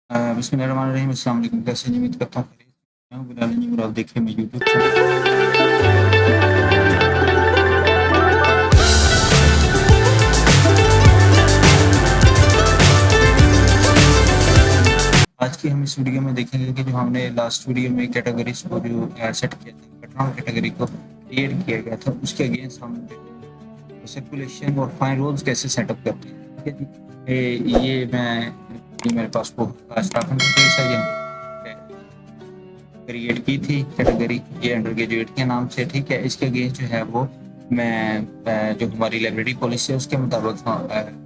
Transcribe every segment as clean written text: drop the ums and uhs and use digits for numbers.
बिस्मिल्लाहिर्रहमानिर्रहीम। अस्सलाम वालेकुम। कैसे हैं? उम्मीद करता हूँ खैरियत से हैं। बिलाल नजीम और आप देख रहे हैं मेरे यूट्यूब चैनल। आज की हम इस वीडियो में देखेंगे कि जो हमने लास्ट वीडियो में कैटेगरीज को जो सेट किया था, पैटर्न कैटेगरी को क्रिएट किया गया था, उसके अगेंस्ट हम सर्कुलेशन और फाइन रोल्स कैसे सेटअप करते हैं। ठीक है जी। ये मेरे पास को स्टार्टिंग पेज है, ये क्रिएट की थी कैटेगरी, ये अंडर ग्रेजुएट के नाम से। ठीक है। इसके अगेंस्ट जो है वो मैं जो हमारी लाइब्रेरी पॉलिसी है उसके मुताबिक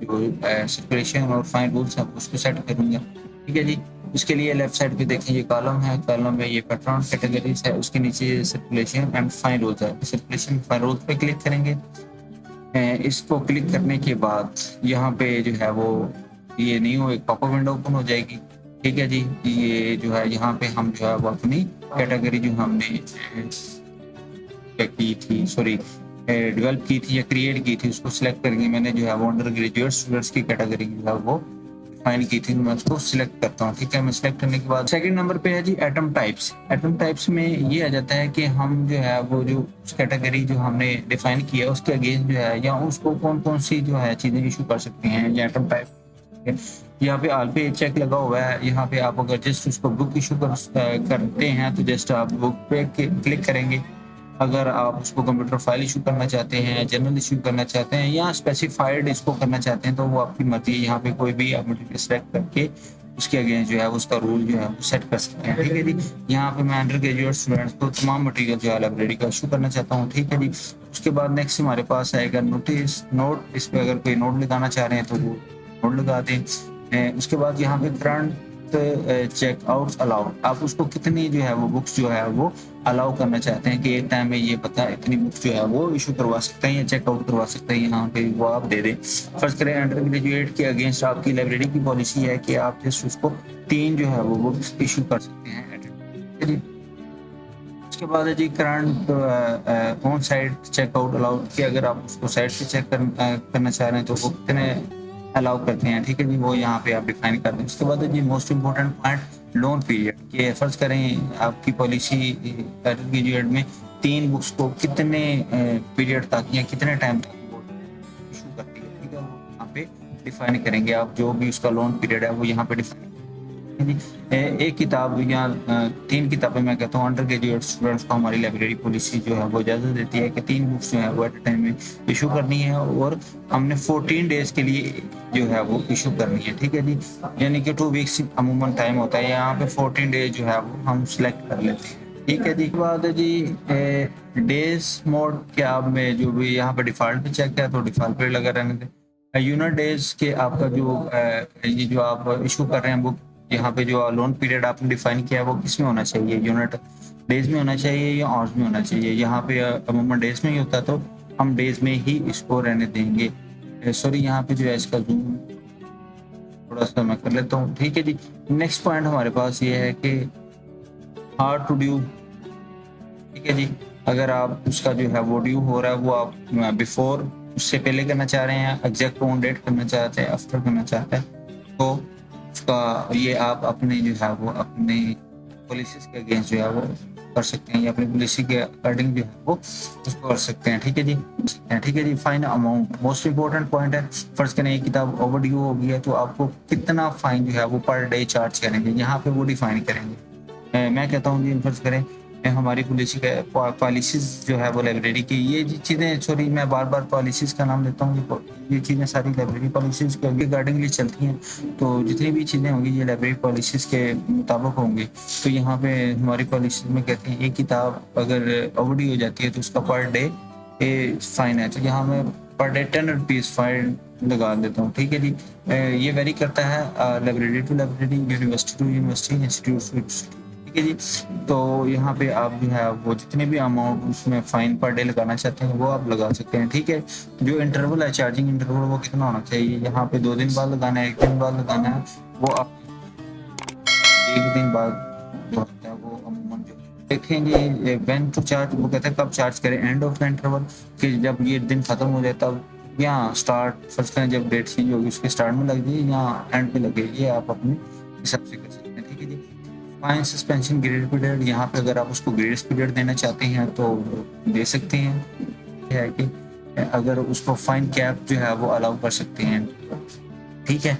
जो सर्कुलेशन और फाइन रूल्स हैं उसको सेट करूँगा। ठीक है जी। उसके लिए लेफ्ट साइड पे देखें, ये कॉलम है, कॉलम में ये पैटर्न कैटेगरीज है, उसके नीचे सर्कुलेशन एंड फाइन रूल्स है। सर्कुलेशन फाइन रूल्स पे क्लिक करेंगे। इसको क्लिक करने के बाद यहाँ पे जो है वो ये न्यू एक पॉपअप विंडो ओपन हो जाएगी। ठीक है जी। ये जो है यहाँ पे हम जो है वो अपनी कैटेगरी जो हमने की थी, सॉरी डेवलप की थी या क्रिएट की थी, उसको सिलेक्ट करेंगे। मैंने जो है वो अंडर ग्रेजुएट स्टूडेंट्स की कैटेगरी जो है वो डिफाइन की थी, मैं उसको सिलेक्ट करता हूँ। ठीक है। मैं सिलेक्ट करने के बाद सेकंड नंबर पे है जी एटम टाइप्स। एटम टाइप्स में ये आ जाता है कि हम जो है वो जो कैटेगरी जो हमने डिफाइन किया उसके अगेंस्ट जो है या उसको कौन कौन सी जो है चीजें इशू कर सकते हैं या एटम टाइप। यहाँ पे ऑल पे चेक लगा हुआ है। यहाँ पे आप अगर जस्ट उसको बुक इशू करते हैं तो जस्ट आप बुक पे क्लिक करेंगे। अगर आप उसको कंप्यूटर फाइल इशू करना चाहते हैं, जर्नल इशू करना चाहते हैं या स्पेसिफाइड इसको करना चाहते हैं तो वो आपकी मर्जी है। यहाँ पे कोई भी आप मटेरियल सेलेक्ट करके उसके अगेंस्ट जो है उसका रूल जो है वो सेट कर सकते हैं। ठीक है जी। यहाँ पे मैं अंडर ग्रेजुएट स्टूडेंट्स को तमाम मटेरियल जो है लाइब्रेरी का इशू करना चाहता हूँ। ठीक है जी। उसके बाद नेक्स्ट हमारे पास आएगा नोटिस नोट। इस पे अगर कोई नोट लगाना चाह रहे हैं तो वो नोट लगा दें। उसके बाद यहाँ पे करंट चेकआउट अलाउड, आप उसको कितनी जो है वो बुक्स जो है वो अलाउ करना चाहते हैं कि एक टाइम में ये पता है इतनी बुक्स जो है वो इशू करवा सकते हैं या चेकआउट करवा सकते हैं, यहाँ पे वो आप दे दें। फर्स्ट करें अंडर ग्रेजुएट के अगेंस्ट आपकी लाइब्रेरी की पॉलिसी है कि आप जस्ट उसको 3 जो है वो बुक्स इशू कर सकते हैं। उसके बाद है जी current on side checkout allowed कि अगर आप उसको साइड से चेक करना चाह रहे हैं तो वो कितने अलाउ करते हैं। ठीक है जी। वो यहाँ पे आप डिफाइन कर दें। उसके बाद है जी most important point loan period के फर्ज करें आपकी पॉलिसी ग्रेजुएट में 3 बुक्स को कितने पीरियड तक या कितने टाइम तक वो इशू करती है। ठीक है। वो यहाँ पे डिफाइन करेंगे। आप जो भी उसका लोन पीरियड है वो यहाँ पे डिफाइन। एक किताब या 3 किताबें मैं कहता हूँ अंडर ग्रेजुएट स्टूडेंट्स को हमारी लाइब्रेरी पॉलिसी जो है वो इजाजत देती है कि 3 बुक्स जो है वो एट टाइम में इशू करनी है और हमने 14 डेज के लिए जो है वो इशू करनी है। ठीक है जी। यानी कि 2 वीक्स अमूमन टाइम होता है, यहाँ पे 14 डेज जो है वो हम सिलेक्ट कर लेते हैं। ठीक है जी। बाद है जी डेज मोड के आप में जो भी यहाँ पे डिफॉल्ट पे चेक है तो डिफॉल्ट पे लगा रहने दें। यूनिट डेज के आपका जो ये जो आप इशू कर रहे हैं बुक, यहाँ पे जो लोन पीरियड आपने डिफाइन किया है वो किस में होना चाहिए, यूनिट डेज में होना चाहिए या आवर्स में होना चाहिए। यहाँ पे अमूमन डेज में ही होता है तो हम डेज में ही इसको रहने देंगे। सॉरी, यहाँ पे जो है इसका जूम थोड़ा सा मैं कर लेता हूँ। ठीक है जी। नेक्स्ट पॉइंट हमारे पास ये है कि हार्ड टू ड्यू। ठीक है जी। अगर आप उसका जो है वो ड्यू हो रहा है वो आप बिफोर उससे पहले करना चाह रहे हैं, एग्जैक्ट ऑन डेट करना चाहते हैं, आफ्टर करना चाहते हैं तो उसका ये आप अपने जो है वो अपने पॉलिसीज के अगेंस्ट जो है वो कर सकते हैं या अपनी पॉलिसी के अकॉर्डिंग जो है वो उसको कर सकते हैं। ठीक है जी। ठीक है जी। Fine amount most important point है। फर्स्ट करें एक किताब ओवर ड्यू हो गई है तो आपको कितना फाइन जो है वो पर डे चार्ज करेंगे, यहाँ पे वो डिफाइन करेंगे। मैं कहता हूँ जी फर्ज करें हमारी पॉलिसी का पॉलिसीज जो है वो लाइब्रेरी की ये चीज़ें, सॉरी मैं बार बार पॉलिसीज का नाम लेता हूँ, ये चीज़ें सारी लाइब्रेरी पॉलिसीज के रिगार्डिंगली चलती हैं। तो जितनी भी चीज़ें होंगी ये लाइब्रेरी पॉलिसीज के मुताबिक होंगी। तो यहाँ पे हमारी पॉलिसीज में कहते हैं एक किताब अगर ओवरड्यू हो जाती है तो उसका पर डे फाइन है, तो यहाँ मैं पर डे 10 रुपीज़ फाइन लगा देता हूँ। ठीक है जी। ये वेरी करता है library to library, university to university, institute to institute. ठीक है जी। तो यहाँ पे आप जो है वो जितने भी अमाउंट उसमें फाइन पर डे लगाना चाहते हैं वो आप लगा सकते हैं। ठीक है। जो इंटरवल है चार्जिंग इंटरवल वो कितना होना चाहिए, यहाँ पे 2 दिन बाद लगाना है, 1 दिन बाद लगाना है, वो आप 1 दिन बाद जो होता है वो अमूमन जो देखेंगे व्हेन टू चार्ज, वो कहते हैं कब चार्ज करें, एंड ऑफ द इंटरवल कि जब ये दिन खत्म हो जाए तब, या स्टार्ट फर्स्ट करें जब डेट चेंज होगी उसके स्टार्ट में लग जाए या एंड पे लगे, ये आप अपनी हिसाब से कर सकते हैं, ठीक है जी। फाइन सस्पेंशन ग्रेड पीरियड, यहाँ पे अगर आप उसको ग्रेस पीरियड देना चाहते हैं तो दे सकते हैं, है कि अगर उसको फाइन कैप जो है वो अलाउ कर सकते हैं, ठीक है।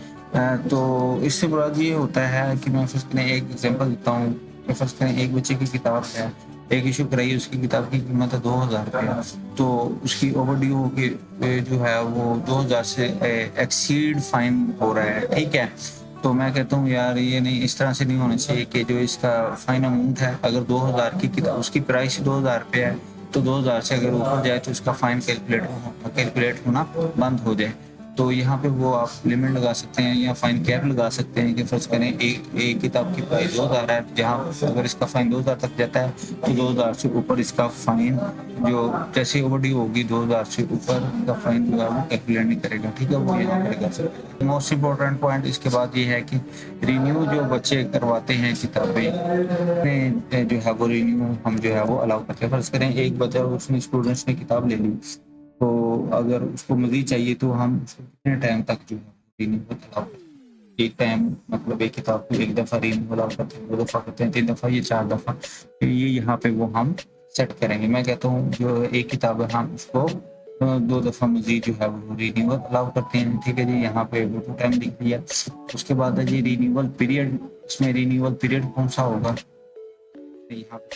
तो इससे मुराद ये होता है कि मैं फर्स्ट करें एक एग्जांपल देता हूँ कि फर्स्ट करें एक बच्चे की किताब है, एक इशू कराई, उसकी किताब की कीमत है 2000 रुपया, तो उसकी ओवरड्यू की जो है वो 2000 से एक्सीड फाइन हो रहा है, ठीक है। तो मैं कहता हूँ यार ये नहीं, इस तरह से नहीं होना चाहिए कि जो इसका फाइन अमाउंट है, अगर 2000 की किताब, उसकी प्राइस 2000 रुपया है, तो 2000 से अगर ऊपर जाए तो उसका फाइन कैलकुलेट होना बंद हो जाए। तो यहाँ पे वो आप लिमिट लगा सकते हैं या फाइन कैप लगा सकते हैं कि फर्ज करें एक किताब की प्राइस 2000 है, जहाँ अगर इसका फाइन 2000 तक जाता है तो 2000 से ऊपर इसका फाइन जो जैसे ओवरड्यू होगी 2000 से ऊपर का फाइन जो है वो कैलकुलेट नहीं करेगा, ठीक है, वो यहाँ पर कर सकते हैं। मोस्ट इम्पोर्टेंट पॉइंट इसके बाद ये है कि रिन्यू जो बच्चे करवाते हैं किताबें जो है वो रिन्यू हम जो है वो अलाउ करते हैं। फर्ज करें एक बच्चा, उसने स्टूडेंट्स ने किताब ले ली, तो अगर उसको मजीद चाहिए तो हम उसको कितने टाइम तक जो है रिन्यूअल अलाउ करते हैं। एक टाइम मतलब एक किताब को एक दफ़ा रिन्यूअल अलाउ करते हैं, 2 दफ़ा करते हैं, 3 दफ़ा या 4 दफ़ा, तो ये यहाँ पे वो हम सेट करेंगे। मैं कहता हूँ जो एक किताब है हम उसको 2 दफ़ा मजीद जो है वो रिन्यूअल अलाउ करते हैं, ठीक है जी। यहाँ पे वो टाइम लिख दिया। उसके बाद है जी रिन्यूअल पीरियड, इसमें रिन्यूअल पीरियड कौन सा होगा, यहाँ पे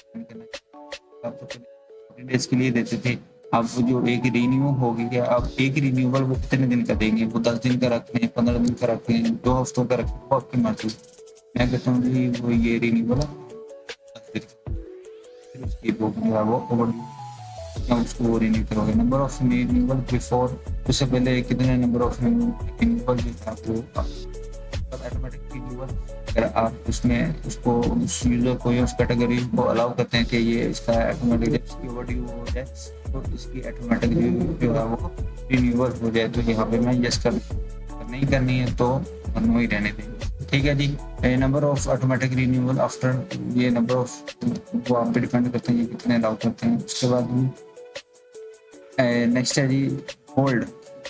डेज के लिए देते थे, अब जो एक रिन्यू हो गया, अब एक रिन्यूअल वो कितने दिन का देंगे, वो 10 दिन का रखते हैं, 15 दिन का रखते हैं, 2 हफ्तों का रखते हैं, वो आपकी मर्जी। मैं कहता हूँ जी वो ये रिन्यूअल 10 दिन, फिर उसकी वो जो है वो ओवर उसको वो रिन्यू करोगे। नंबर ऑफ रिन्यूअल बिफोर, उससे पहले कितने नंबर ऑफ रिन्यूअल जो था वो ऑटोमेटिक रिन्यूअल, अगर आप उसमें उसको उस यूजर को या उस कैटेगरी को अलाउ करते हैं कि ये इसका ऑटोमेटिक जब इसकी ओवरड्यू हो जाए तो इसकी ऑटोमेटिक जो है वो रिन्यूअल हो जाए, तो यहाँ पे मैं यस कर, नहीं करनी है तो नो ही रहने देंगे, ठीक है जी। Number of automatic renewal after, ये नंबर ऑफ वो आप पे डिपेंड करते हैं ये कितने अलाउ करते हैं। उसके बाद नेक्स्ट है जी होल्ड।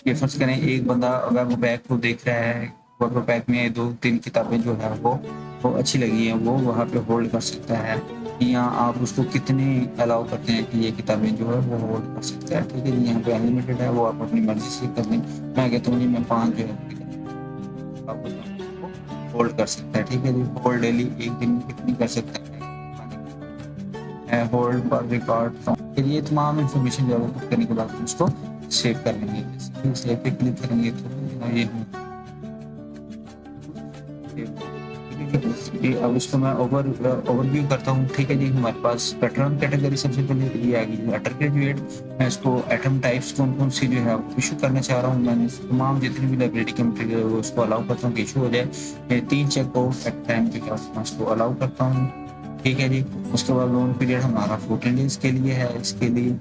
ये फर्ज करें एक बंदा वेब पैक को देख रहा है, वेब पैक में 2-3 किताबें जो है वो अच्छी लगी हैं, वो वहाँ पे होल्ड कर सकता है, या आप उसको कितने अलाउ करते हैं कि ये किताबें जो है वो होल्ड कर सकता है, ठीक है जी। यहाँ पे अनलिमिटेड है, वो आप अपनी मर्जी से कर लें। मैं कहता हूँ जी मैं 5 जो है आप होल्ड कर सकता है, ठीक है जी। होल्ड डेली एक दिन में कितनी कर सकता है, होल्ड पर रिकॉर्ड, ये तमाम इंफॉर्मेशन जो है करने के बाद उसको सेव कर लेंगे। सेव पे क्लिक करेंगे तो ये अब इसको मैं ओवरव्यू करता हूँ, ठीक है जी। हमारे पास पैटर्न कैटेगरी सबसे पहले ये आ गई अंडर ग्रेजुएट। मैं इसको एटम टाइप्स कौन कौन सी जो है इशू करना चाह रहा हूँ, मैंने तमाम जितनी भी लाइब्रेरी के मटेरियल है उसको अलाउ करता हूँ कि इशू हो जाए। 3 चेकआउट एट टाइम जो है मैं उसको अलाउ करता हूँ, ठीक है जी। उसके बाद लोन पीरियड हमारा 14 डेज के लिए है, इसके लिए।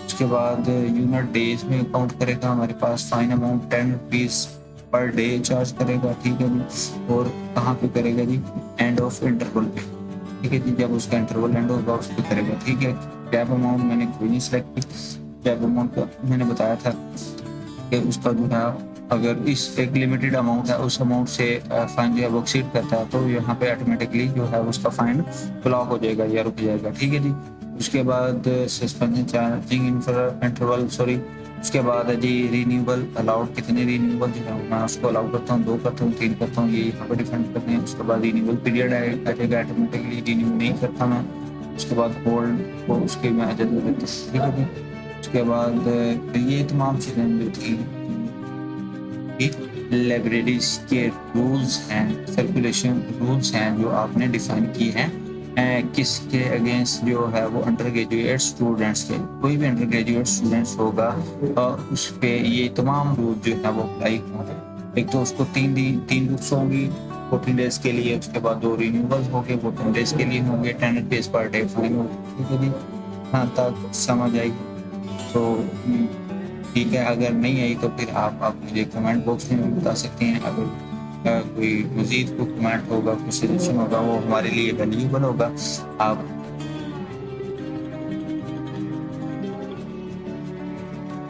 उसके बाद यूनिट डेज में काउंट करेगा हमारे पास, fine amount 10 rupees per day charge करेगा, ठीक है जी। और कहाँ पे करेगा जी, एंड ऑफ इंटरवल पे, ठीक है जी। जब उसका इंटरवल एंड होगा उस पे करेगा, ठीक है। कैप अमाउंट मैंने कोई नहीं सिलेक्ट की, कैप अमाउंट का मैंने बताया था कि उसका जो है अगर इस एक लिमिटेड अमाउंट है उस अमाउंट से फाइन जो है वो एक्सीड करता है तो यहाँ पे ऑटोमेटिकली जो है उसका फाइन ब्लॉक हो जाएगा या रुक जाएगा, ठीक है जी। उसके बाद सस्पेंशन चार्जिंग इंटरवल सॉरी, उसके बाद है जी रिन्यूअल अलाउड, कितने रिन्यूअल जो है मैं उसको अलाउ करता हूँ, 2 करता हूँ, 3 करता हूँ, ये यहाँ पर डिफरेंट करते हैं। उसके बाद रिन्यूअल पीरियड आएगा, ऑटोमेटिकली रिन्यू नहीं करता मैं। उसके बाद होल्ड को उसके मैं इजाजत देता हूँ, ठीक है जी। उसके बाद ये तमाम चीज़ें जो थी लाइब्रेरीज के रूल्स हैं, सर्कुलेशन रूल्स हैं जो आपने डिफाइन किए हैं, किसके अगेंस्ट जो है वो अंडर ग्रेजुएट स्टूडेंट्स के, कोई भी अंडर ग्रेजुएट स्टूडेंट्स होगा उस पे ये तमाम रूल जो है वो अप्लाई होंगे। एक तो उसको 3 बुक्स होंगी 14 डेज के लिए, उसके बाद 2 रिन्यूअल होंगे वो 10 डेज के लिए होंगे, 10 रुपीज पर डे फाइन होगा, ठीक है जी। हाँ तक समझ आएगी तो ठीक है, अगर नहीं आई तो फिर आप मुझे कमेंट बॉक्स में भी बता सकते हैं। अगर कोई मजीद कोई कमेंट होगा, कोई सजेशन होगा, वो हमारे लिए वैल्यूएबल होगा। आप